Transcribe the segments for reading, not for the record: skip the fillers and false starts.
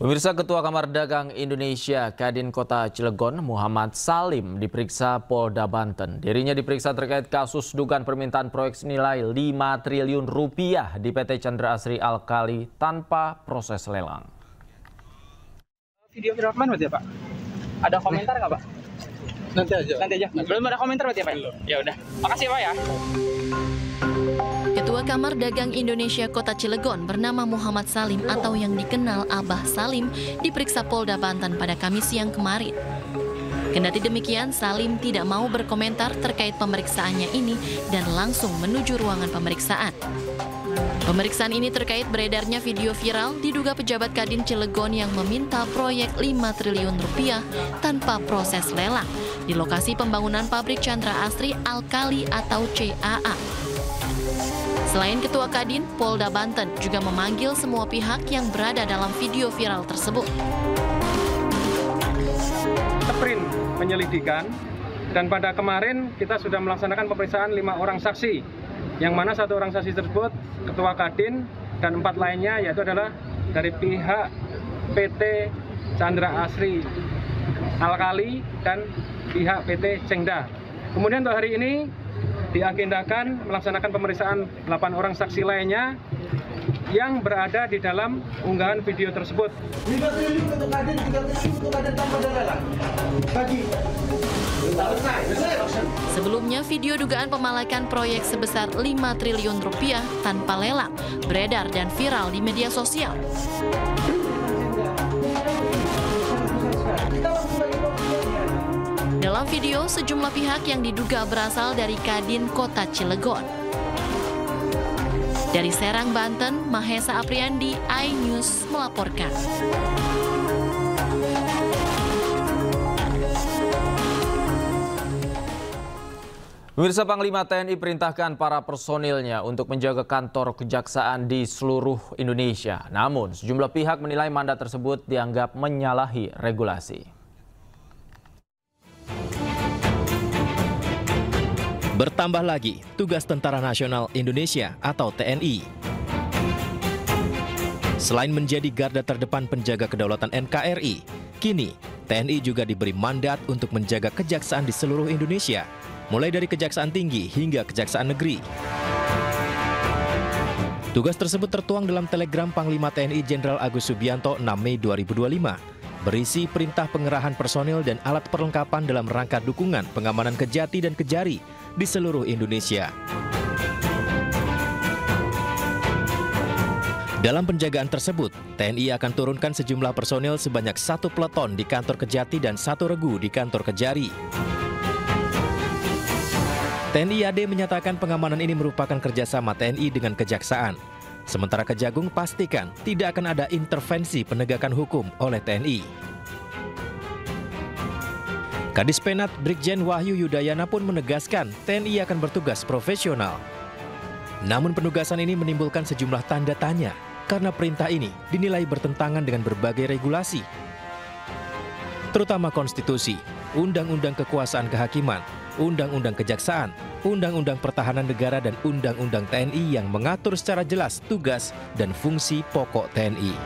Pemirsa, Ketua Kamar Dagang Indonesia Kadin Kota Cilegon Muhammad Salim diperiksa Polda Banten. Dirinya diperiksa terkait kasus dugaan permintaan proyek senilai 5 triliun rupiah di PT Chandra Asri Alkali tanpa proses lelang. Video viral kemana berarti ya, Pak? Ada komentar nggak, Pak? Nanti aja. Belum ada komentar berarti ya, Pak? Ya udah. Makasih, Pak ya. Ketua Kamar Dagang Indonesia Kota Cilegon bernama Muhammad Salim atau yang dikenal Abah Salim diperiksa Polda Banten pada Kamis siang kemarin. Kendati demikian, Salim tidak mau berkomentar terkait pemeriksaannya ini dan langsung menuju ruangan pemeriksaan. Pemeriksaan ini terkait beredarnya video viral diduga pejabat Kadin Cilegon yang meminta proyek 5 triliun rupiah tanpa proses lelang di lokasi pembangunan pabrik Chandra Asri Alkali atau CAA. Selain Ketua Kadin, Polda Banten juga memanggil semua pihak yang berada dalam video viral tersebut. Sprint penyelidikan dan pada kemarin kita sudah melaksanakan pemeriksaan 5 orang saksi, yang mana 1 orang saksi tersebut Ketua Kadin dan 4 lainnya yaitu adalah dari pihak PT Chandra Asri Alkali dan pihak PT Cengda. Kemudian untuk hari ini diagendakan melaksanakan pemeriksaan 8 orang saksi lainnya yang berada di dalam unggahan video tersebut. 5 triliun untuk Kadin, 3 triliun untuk Kadin tanpa lelang. Bagi. Sebelumnya, video dugaan pemalakan proyek sebesar 5 triliun rupiah tanpa lelang beredar dan viral di media sosial. Dalam video, sejumlah pihak yang diduga berasal dari Kadin Kota Cilegon. Dari Serang, Banten, Mahesa Apriandi, iNews melaporkan. Pemirsa, Panglima TNI perintahkan para personilnya untuk menjaga kantor kejaksaan di seluruh Indonesia. Namun, sejumlah pihak menilai mandat tersebut dianggap menyalahi regulasi. Bertambah lagi tugas Tentara Nasional Indonesia atau TNI. Selain menjadi garda terdepan penjaga kedaulatan NKRI, kini TNI juga diberi mandat untuk menjaga kejaksaan di seluruh Indonesia, mulai dari Kejaksaan Tinggi hingga Kejaksaan Negeri. Tugas tersebut tertuang dalam telegram Panglima TNI Jenderal Agus Subianto 6 Mei 2025. Berisi perintah pengerahan personil dan alat perlengkapan dalam rangka dukungan pengamanan Kejati dan Kejari di seluruh Indonesia. Dalam penjagaan tersebut, TNI akan turunkan sejumlah personil sebanyak 1 peleton di kantor Kejati dan 1 regu di kantor Kejari. TNI AD menyatakan pengamanan ini merupakan kerjasama TNI dengan Kejaksaan. Sementara Kejagung pastikan tidak akan ada intervensi penegakan hukum oleh TNI. Kadis Penat Brigjen Wahyu Yudayana pun menegaskan TNI akan bertugas profesional. Namun penugasan ini menimbulkan sejumlah tanda tanya karena perintah ini dinilai bertentangan dengan berbagai regulasi, terutama konstitusi, Undang-Undang Kekuasaan Kehakiman, Undang-Undang Kejaksaan, Undang-Undang Pertahanan Negara, dan Undang-Undang TNI yang mengatur secara jelas tugas dan fungsi pokok TNI.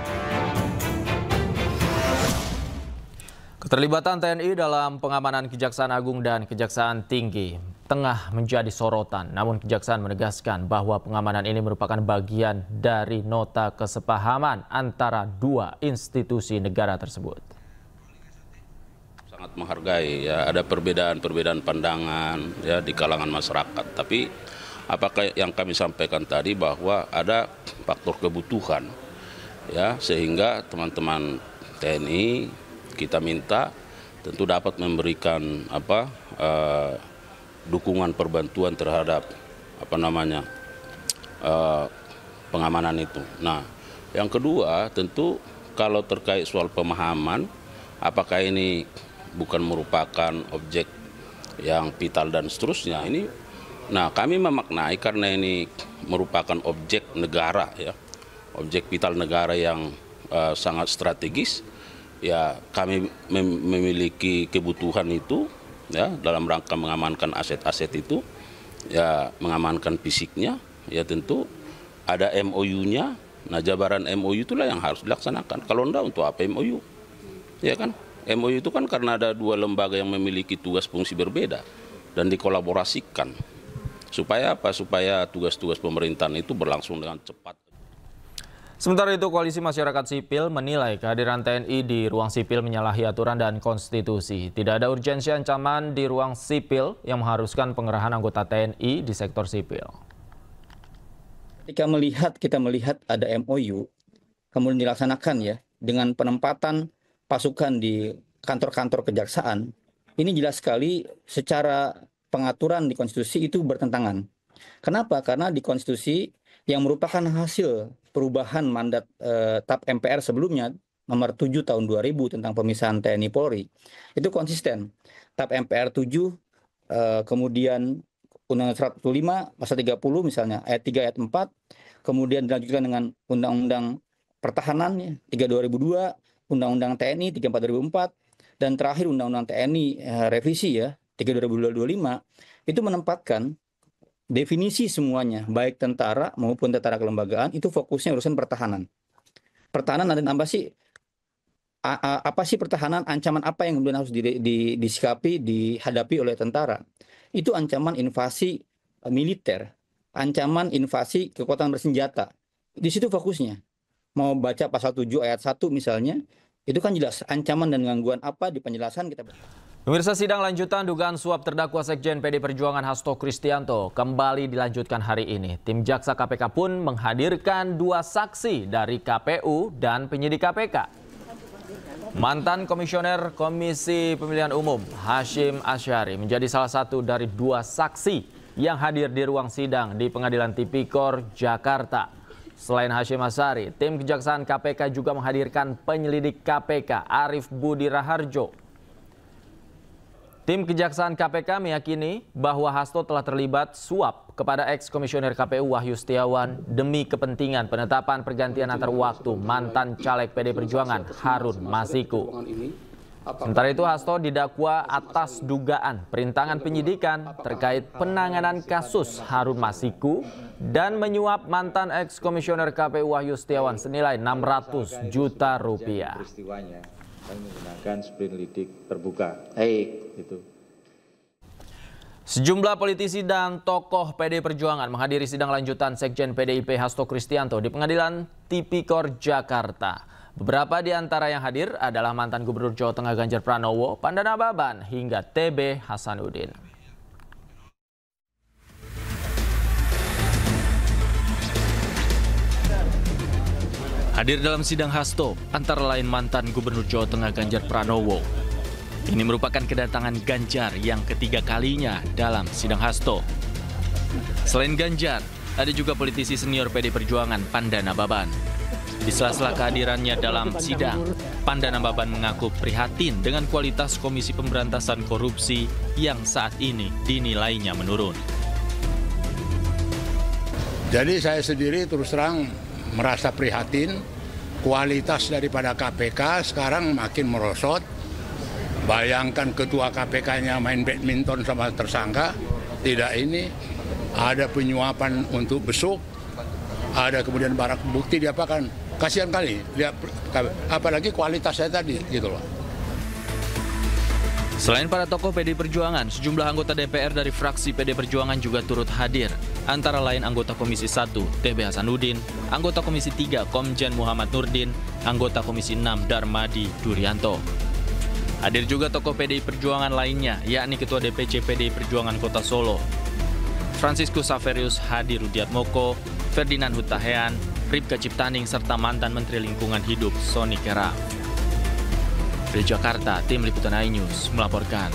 Keterlibatan TNI dalam pengamanan Kejaksaan Agung dan Kejaksaan Tinggi tengah menjadi sorotan. Namun Kejaksaan menegaskan bahwa pengamanan ini merupakan bagian dari nota kesepahaman antara 2 institusi negara tersebut. Sangat menghargai ya, ada perbedaan pandangan ya di kalangan masyarakat, tapi apakah yang kami sampaikan tadi bahwa ada faktor kebutuhan ya, sehingga teman-teman TNI kita minta tentu dapat memberikan dukungan perbantuan terhadap pengamanan itu. Nah, yang kedua tentu kalau terkait soal pemahaman apakah ini bukan merupakan objek yang vital dan seterusnya ini. Nah, kami memaknai karena ini merupakan objek negara ya, objek vital negara yang sangat strategis. Ya, kami memiliki kebutuhan itu ya dalam rangka mengamankan aset-aset itu, ya mengamankan fisiknya, ya tentu ada MOU-nya Nah, jabaran MOU itulah yang harus dilaksanakan. Kalau enggak, untuk apa MOU? Ya kan? MOU itu kan karena ada dua lembaga yang memiliki tugas fungsi berbeda dan dikolaborasikan. Supaya apa? Supaya tugas-tugas pemerintahan itu berlangsung dengan cepat. Sementara itu, Koalisi Masyarakat Sipil menilai kehadiran TNI di ruang sipil menyalahi aturan dan konstitusi. Tidak ada urgensi ancaman di ruang sipil yang mengharuskan pengerahan anggota TNI di sektor sipil. Ketika kita melihat ada MOU, kemudian dilaksanakan ya dengan penempatan pasukan di kantor-kantor kejaksaan, ini jelas sekali secara pengaturan di konstitusi itu bertentangan. Kenapa? Karena di konstitusi yang merupakan hasil perubahan mandat TAP MPR sebelumnya nomor 7 tahun 2000 tentang pemisahan TNI Polri itu konsisten. TAP MPR 7 kemudian Undang-Undang 105 pasal 30 misalnya ayat 3 ayat 4, kemudian dilanjutkan dengan Undang-Undang Pertahanan 3 2002, Undang-Undang TNI 34 2004, dan terakhir Undang-Undang TNI revisi 3 2025 itu menempatkan definisi semuanya, baik tentara maupun tentara kelembagaan, itu fokusnya urusan pertahanan. Pertahanan ada apa sih? Apa sih pertahanan? Ancaman apa yang kemudian harus disikapi, dihadapi oleh tentara? Itu ancaman invasi militer, ancaman invasi kekuatan bersenjata. Di situ fokusnya. Mau baca pasal 7 ayat 1 misalnya, itu kan jelas ancaman dan gangguan apa di penjelasan kita. Pemirsa, sidang lanjutan dugaan suap terdakwa Sekjen PD Perjuangan Hasto Kristianto kembali dilanjutkan hari ini. Tim Jaksa KPK pun menghadirkan 2 saksi dari KPU dan penyidik KPK. Mantan Komisioner Komisi Pemilihan Umum Hashim Asyari menjadi salah satu dari 2 saksi yang hadir di ruang sidang di Pengadilan Tipikor Jakarta. Selain Hashim Asyari, tim Kejaksaan KPK juga menghadirkan penyelidik KPK Arief Budi Raharjo. Tim Kejaksaan KPK meyakini bahwa Hasto telah terlibat suap kepada ex-komisioner KPU Wahyu Setiawan demi kepentingan penetapan pergantian antar waktu mantan caleg PD Perjuangan Harun Masiku. Sementara itu, Hasto didakwa atas dugaan perintangan penyidikan terkait penanganan kasus Harun Masiku dan menyuap mantan ex-komisioner KPU Wahyu Setiawan senilai 600 juta rupiah. Kami menggunakan sprindik terbuka. Itu. Sejumlah politisi dan tokoh PD Perjuangan menghadiri sidang lanjutan Sekjen PDIP Hasto Kristianto di Pengadilan Tipikor Jakarta. Beberapa di antara yang hadir adalah mantan Gubernur Jawa Tengah Ganjar Pranowo, Pandana Baban, hingga TB Hasanuddin. Hadir dalam sidang Hasto, antara lain mantan Gubernur Jawa Tengah Ganjar Pranowo. Ini merupakan kedatangan Ganjar yang ketiga kalinya dalam sidang Hasto. Selain Ganjar, ada juga politisi senior PD Perjuangan Pandana Baban. Di sela-sela kehadirannya dalam sidang, Pandana Baban mengaku prihatin dengan kualitas Komisi Pemberantasan Korupsi yang saat ini dinilainya menurun. Jadi saya sendiri terus terang merasa prihatin, kualitas daripada KPK sekarang makin merosot. Bayangkan ketua KPK-nya main badminton sama tersangka, tidak ini, ada penyuapan untuk besuk, ada kemudian barang bukti diapakan. Kasihan kali, apalagi kualitasnya tadi gitu loh. Selain para tokoh PD Perjuangan, sejumlah anggota DPR dari fraksi PD Perjuangan juga turut hadir. Antara lain anggota Komisi 1, TB Hasanuddin, anggota Komisi 3, Komjen Muhammad Nurdin, anggota Komisi 6, Darmadi Durianto. Hadir juga tokoh PDI Perjuangan lainnya, yakni Ketua DPC PDI Perjuangan Kota Solo, Franciscus Saverius Hadi Rudiatmoko, Ferdinand Hutahean, Ripka Ciptaning, serta mantan Menteri Lingkungan Hidup Soni Kera. Dari Jakarta, tim Liputan iNews melaporkan.